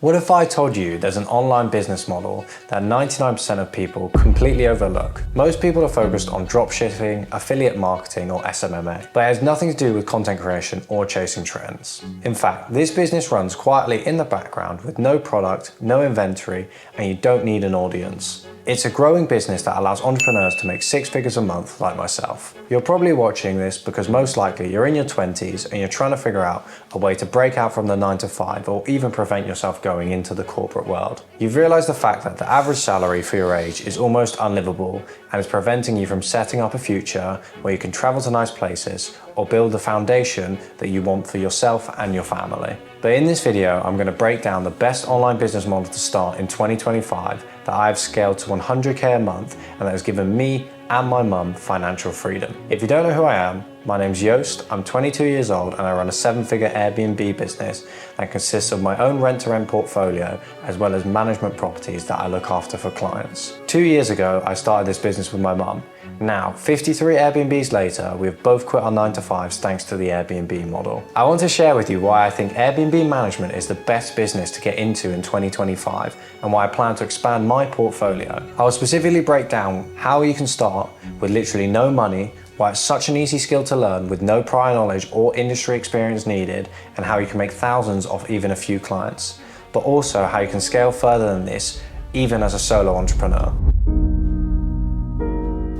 What if I told you there's an online business model that 99% of people completely overlook? Most people are focused on dropshipping, affiliate marketing, or SMMA, but it has nothing to do with content creation or chasing trends. In fact, this business runs quietly in the background with no product, no inventory, and you don't need an audience. It's a growing business that allows entrepreneurs to make 6 figures a month like myself. You're probably watching this because most likely you're in your 20s and you're trying to figure out a way to break out from the 9 to 5 or even prevent yourself going into the corporate world. You've realized the fact that the average salary for your age is almost unlivable and is preventing you from setting up a future where you can travel to nice places or build the foundation that you want for yourself and your family. But in this video, I'm going to break down the best online business model to start in 2025 that I've scaled to 100k a month and that has given me and my mum financial freedom. If you don't know who I am, my name's Joost, I'm 22 years old and I run a 7-figure Airbnb business that consists of my own rent-to-rent portfolio as well as management properties that I look after for clients. 2 years ago, I started this business with my mum. Now, 53 Airbnbs later, we've both quit our 9 to 5s thanks to the Airbnb model. I want to share with you why I think Airbnb management is the best business to get into in 2025 and why I plan to expand my portfolio. I will specifically break down how you can start with literally no money, why it's such an easy skill to learn with no prior knowledge or industry experience needed, and how you can make thousands off even a few clients, but also how you can scale further than this, even as a solo entrepreneur.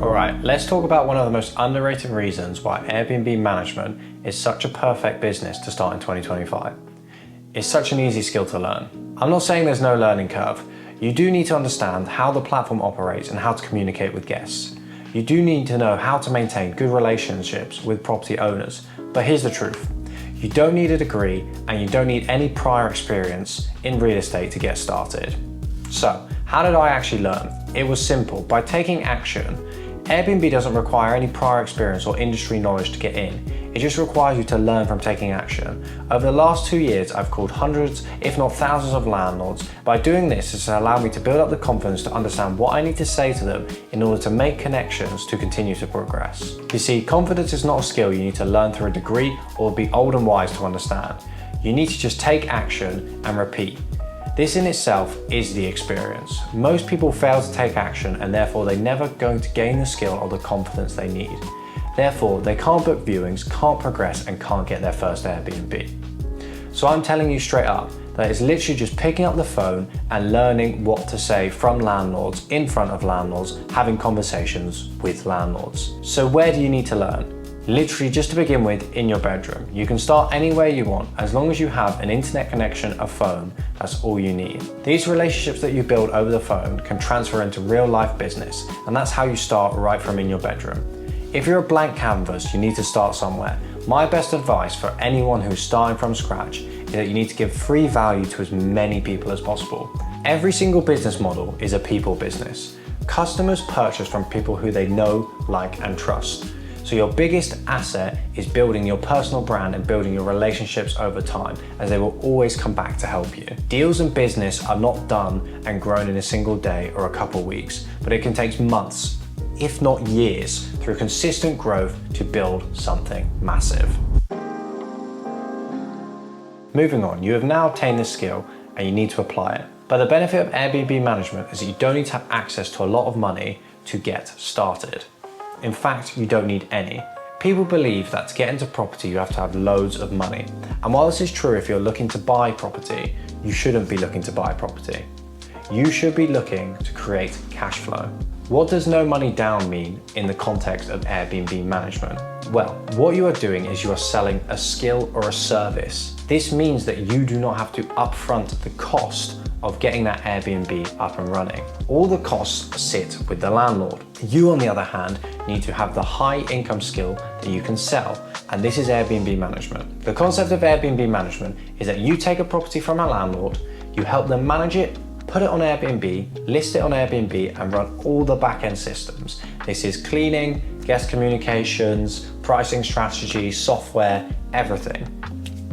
Alright, let's talk about one of the most underrated reasons why Airbnb management is such a perfect business to start in 2025. It's such an easy skill to learn. I'm not saying there's no learning curve. You do need to understand how the platform operates and how to communicate with guests. You do need to know how to maintain good relationships with property owners, but here's the truth. You don't need a degree and you don't need any prior experience in real estate to get started. So, how did I actually learn? It was simple. By taking action. Airbnb doesn't require any prior experience or industry knowledge to get in. It just requires you to learn from taking action. Over the last 2 years, I've called hundreds, if not thousands of landlords. By doing this, it's allowed me to build up the confidence to understand what I need to say to them in order to make connections to continue to progress. You see, confidence is not a skill you need to learn through a degree or be old and wise to understand. You need to just take action and repeat. This in itself is the experience. Most people fail to take action and therefore they're never going to gain the skill or the confidence they need. Therefore, they can't book viewings, can't progress, and can't get their first Airbnb. So I'm telling you straight up that it's literally just picking up the phone and learning what to say from landlords, in front of landlords, having conversations with landlords. So where do you need to learn? Literally, just to begin with, in your bedroom. You can start anywhere you want, as long as you have an internet connection, a phone, that's all you need. These relationships that you build over the phone can transfer into real life business, and that's how you start right from in your bedroom. If you're a blank canvas, you need to start somewhere. My best advice for anyone who's starting from scratch is that you need to give free value to as many people as possible. Every single business model is a people business. Customers purchase from people who they know, like, and trust. So your biggest asset is building your personal brand and building your relationships over time, as they will always come back to help you. Deals in business are not done and grown in a single day or a couple weeks, but it can take months, if not years, through consistent growth to build something massive. Moving on, you have now obtained this skill and you need to apply it. But the benefit of Airbnb management is that you don't need to have access to a lot of money to get started. In fact, you don't need any. People believe that to get into property, you have to have loads of money. And while this is true if you're looking to buy property, you shouldn't be looking to buy property. You should be looking to create cash flow. What does no money down mean in the context of Airbnb management? Well, what you are doing is you are selling a skill or a service. This means that you do not have to upfront the cost of getting that Airbnb up and running. All the costs sit with the landlord. You, on the other hand, need to have the high income skill that you can sell, and this is Airbnb management. The concept of Airbnb management is that you take a property from a landlord, you help them manage it, put it on Airbnb, list it on Airbnb, and run all the back-end systems. This is cleaning, guest communications, pricing strategy, software, everything.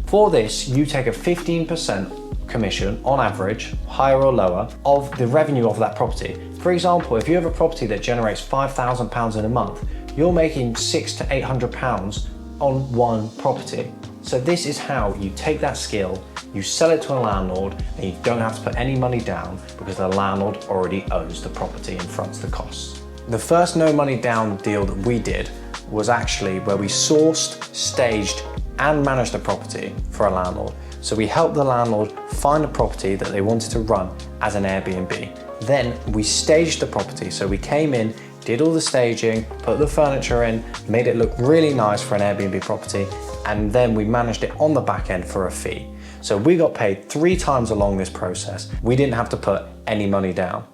For this, you take a 15% commission on average, higher or lower, of the revenue of that property. For example, if you have a property that generates £5,000 in a month, you're making £600 to £800 on one property. So this is how you take that skill, you sell it to a landlord and you don't have to put any money down because the landlord already owns the property and fronts the costs. The first no money down deal that we did was actually where we sourced, staged, and managed the property for a landlord. So we helped the landlord find a property that they wanted to run as an Airbnb. Then we staged the property. So we came in, did all the staging, put the furniture in, made it look really nice for an Airbnb property, and then we managed it on the back end for a fee. So we got paid 3 times along this process. We didn't have to put any money down.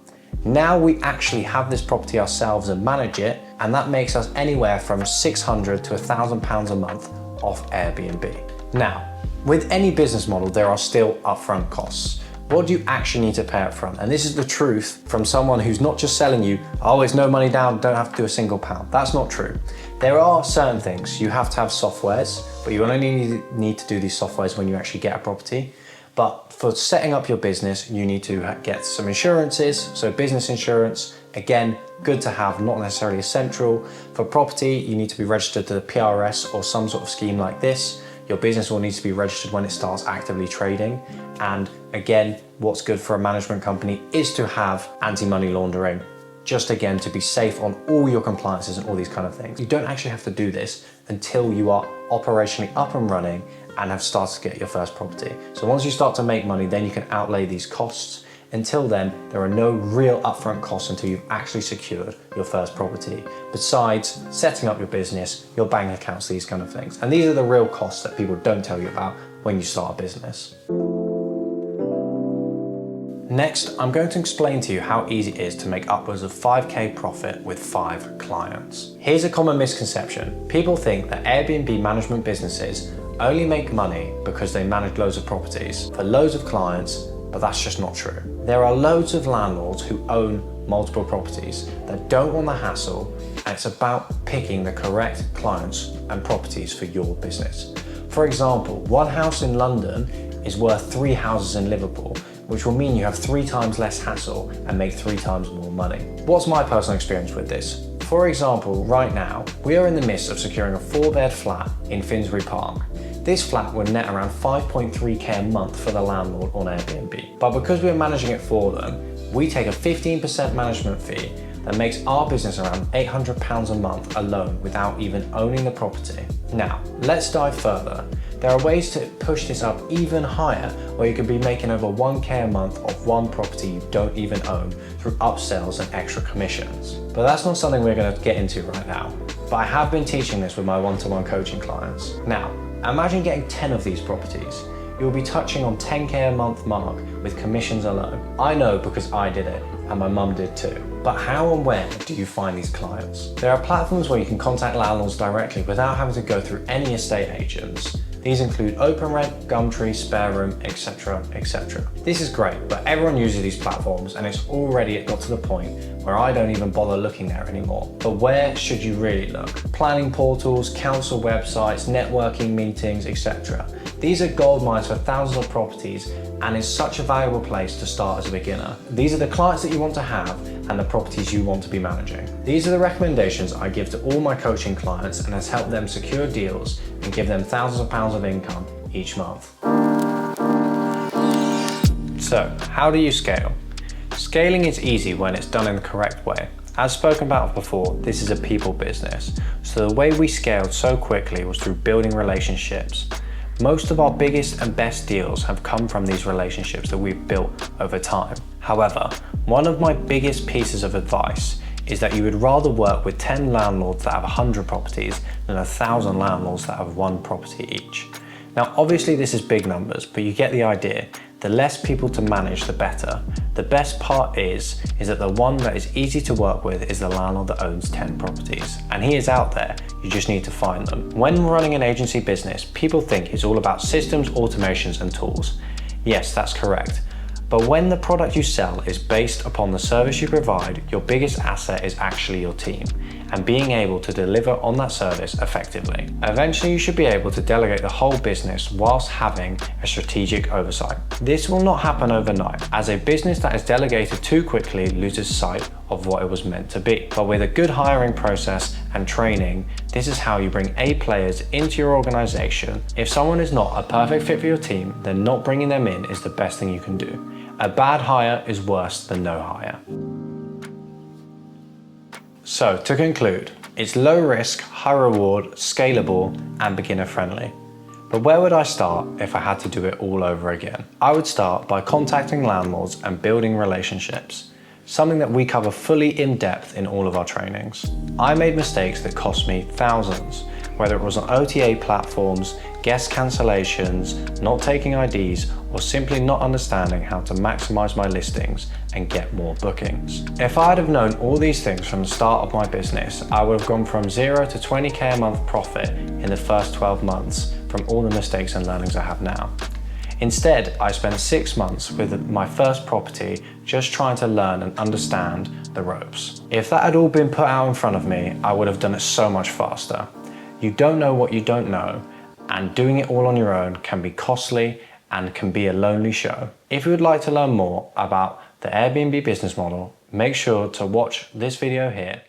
Now we actually have this property ourselves and manage it, and that makes us anywhere from £600 to £1,000 a month off Airbnb. Now, with any business model, there are still upfront costs. What do you actually need to pay up front? And this is the truth from someone who's not just selling you, oh, it's no money down, don't have to do a single pound. That's not true. There are certain things. You have to have softwares, but you only need to do these softwares when you actually get a property. But for setting up your business, you need to get some insurances. So business insurance, again, good to have, not necessarily essential. For property, you need to be registered to the PRS or some sort of scheme like this. Your business will need to be registered when it starts actively trading. And again, what's good for a management company is to have anti-money laundering, just again, to be safe on all your compliances and all these kind of things. You don't actually have to do this until you are operationally up and running and have started to get your first property. So once you start to make money, then you can outlay these costs. Until then, there are no real upfront costs until you've actually secured your first property. Besides setting up your business, your bank accounts, these kind of things. And these are the real costs that people don't tell you about when you start a business. Next, I'm going to explain to you how easy it is to make upwards of 5k profit with 5 clients. Here's a common misconception. People think that Airbnb management businesses only make money because they manage loads of properties for loads of clients, but that's just not true. There are loads of landlords who own multiple properties that don't want the hassle, and it's about picking the correct clients and properties for your business. For example, one house in London is worth 3 houses in Liverpool, which will mean you have 3 times less hassle and make 3 times more money. What's my personal experience with this? For example, right now, we are in the midst of securing a 4-bed flat in Finsbury Park. This flat would net around 5.3k a month for the landlord on Airbnb. But because we're managing it for them, we take a 15% management fee that makes our business around £800 a month alone without even owning the property. Now, let's dive further. There are ways to push this up even higher, where you could be making over 1k a month off one property you don't even own through upsells and extra commissions. But that's not something we're going to get into right now. But I have been teaching this with my one-to-one coaching clients. Now, imagine getting 10 of these properties. You'll be touching on 10k a month mark with commissions alone. I know because I did it and my mum did too. But how and when do you find these clients? There are platforms where you can contact landlords directly without having to go through any estate agents. These include OpenRent, Gumtree, SpareRoom, etc, etc. This is great, but everyone uses these platforms and it's already got to the point where I don't even bother looking there anymore. But where should you really look? Planning portals, council websites, networking meetings, etc. These are gold mines for thousands of properties and is such a valuable place to start as a beginner. These are the clients that you want to have and the properties you want to be managing. These are the recommendations I give to all my coaching clients and has helped them secure deals and give them thousands of pounds of income each month. So, how do you scale? Scaling is easy when it's done in the correct way. As spoken about before, this is a people business. So the way we scaled so quickly was through building relationships. Most of our biggest and best deals have come from these relationships that we've built over time. However, one of my biggest pieces of advice is that you would rather work with 10 landlords that have 100 properties than 1,000 landlords that have 1 property each. Now, obviously this is big numbers, but you get the idea. The less people to manage, the better. The best part is that the one that is easy to work with is the landlord that owns 10 properties. And he is out there, you just need to find them. When running an agency business, people think it's all about systems, automations, and tools. Yes, that's correct. But when the product you sell is based upon the service you provide, your biggest asset is actually your team. and being able to deliver on that service effectively. Eventually, you should be able to delegate the whole business whilst having a strategic oversight. This will not happen overnight, as a business that is delegated too quickly loses sight of what it was meant to be. But with a good hiring process and training, this is how you bring A players into your organization. If someone is not a perfect fit for your team, then not bringing them in is the best thing you can do. A bad hire is worse than no hire. So to conclude, it's low risk, high reward, scalable, and beginner friendly. But where would I start if I had to do it all over again? I would start by contacting landlords and building relationships, something that we cover fully in depth in all of our trainings. I made mistakes that cost me thousands, whether it was on OTA platforms, guest cancellations, not taking IDs, or simply not understanding how to maximize my listings and get more bookings. If I'd have known all these things from the start of my business, I would have gone from 0 to 20k a month profit in the first 12 months from all the mistakes and learnings I have now. Instead, I spent 6 months with my first property just trying to learn and understand the ropes. If that had all been put out in front of me, I would have done it so much faster. You don't know what you don't know, and doing it all on your own can be costly and can be a lonely show. If you would like to learn more about the Airbnb business model, make sure to watch this video here